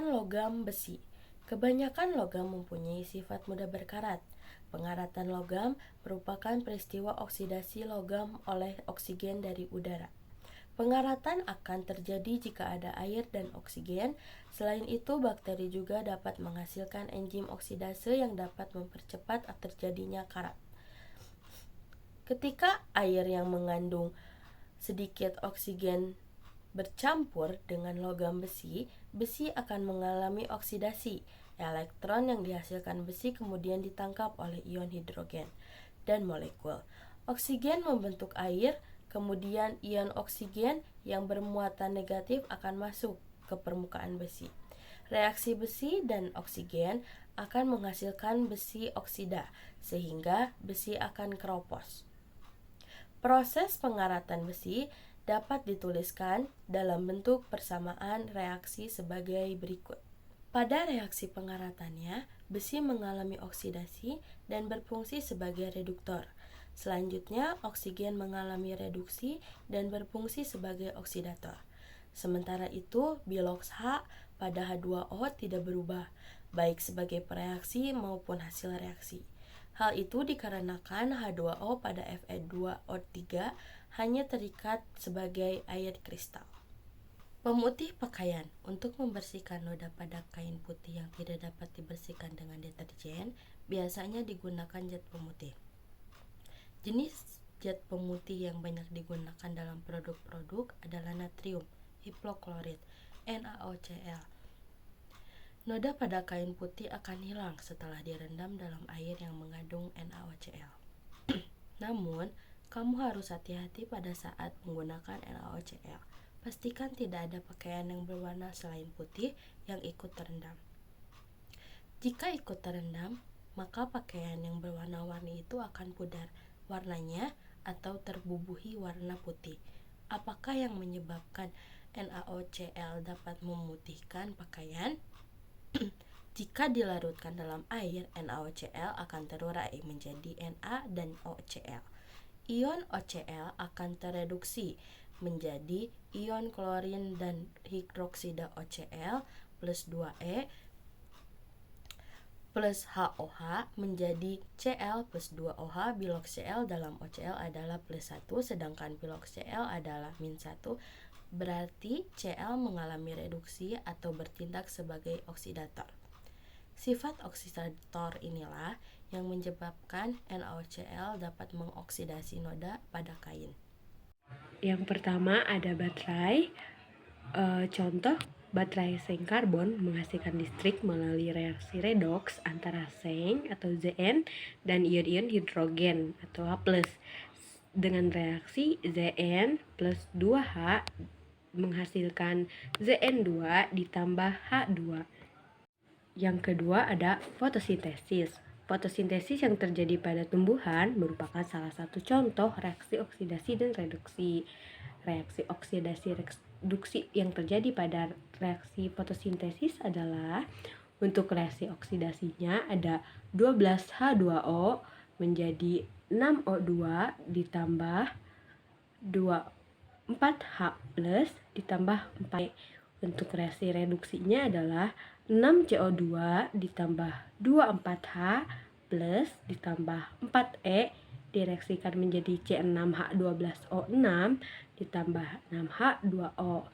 Pengaratan logam besi. Kebanyakan logam mempunyai sifat mudah berkarat. Pengaratan logam merupakan peristiwa oksidasi logam oleh oksigen dari udara. Pengaratan akan terjadi jika ada air dan oksigen. Selain itu, bakteri juga dapat menghasilkan enzim oksidase yang dapat mempercepat terjadinya karat. Ketika air yang mengandung sedikit oksigen bercampur dengan logam besi, besi akan mengalami oksidasi. Elektron yang dihasilkan besi kemudian ditangkap oleh ion hidrogen dan molekul. Oksigen membentuk air, kemudian ion oksigen yang bermuatan negatif akan masuk ke permukaan besi. Reaksi besi dan oksigen akan menghasilkan besi oksida, sehingga besi akan keropos. Proses pengaratan besi dapat dituliskan dalam bentuk persamaan reaksi sebagai berikut. Pada reaksi pengaratannya, besi mengalami oksidasi dan berfungsi sebagai reduktor. Selanjutnya, oksigen mengalami reduksi dan berfungsi sebagai oksidator. Sementara itu, bilox H pada H2O tidak berubah, baik sebagai pereaksi maupun hasil reaksi. Hal itu dikarenakan H2O pada Fe2O3 hanya terikat sebagai air kristal. Pemutih pakaian. Untuk membersihkan noda pada kain putih yang tidak dapat dibersihkan dengan deterjen, biasanya digunakan zat pemutih. Jenis zat pemutih yang banyak digunakan dalam produk-produk adalah natrium hipoklorit, NaOCl. Noda pada kain putih akan hilang setelah direndam dalam air yang mengandung NaOCl. Namun, kamu harus hati-hati pada saat menggunakan NaOCl. Pastikan tidak ada pakaian yang berwarna selain putih yang ikut terendam. Jika ikut terendam, maka pakaian yang berwarna-warni itu akan pudar warnanya atau terbubuhi warna putih. Apakah yang menyebabkan NaOCl dapat memutihkan pakaian? Jika dilarutkan dalam air, NaOCl akan terurai menjadi Na dan OCl. Ion OCl akan tereduksi menjadi ion klorin dan hidroksida OCl plus 2E plus HOH menjadi Cl plus 2OH. Bilox Cl dalam OCl adalah plus 1, sedangkan bilox Cl adalah min 1. Berarti Cl mengalami reduksi atau bertindak sebagai oksidator. Sifat oksidator inilah yang menyebabkan NaOCl dapat mengoksidasi noda pada kain. Yang pertama ada baterai. Contoh, baterai seng karbon menghasilkan listrik melalui reaksi redoks antara seng atau Zn dan ion-ion hidrogen atau H+. Dengan reaksi Zn plus 2H menghasilkan Zn2 ditambah H2. Yang kedua ada fotosintesis. Fotosintesis yang terjadi pada tumbuhan merupakan salah satu contoh reaksi oksidasi dan reduksi. Reaksi oksidasi reduksi yang terjadi pada reaksi fotosintesis adalah untuk reaksi oksidasinya ada 12H2O menjadi 6O2 ditambah 4H plus ditambah 4E. Untuk reaksi reduksinya adalah 6CO2 ditambah 24H plus ditambah 4E direaksikan menjadi C6H12O6 ditambah 6H2O.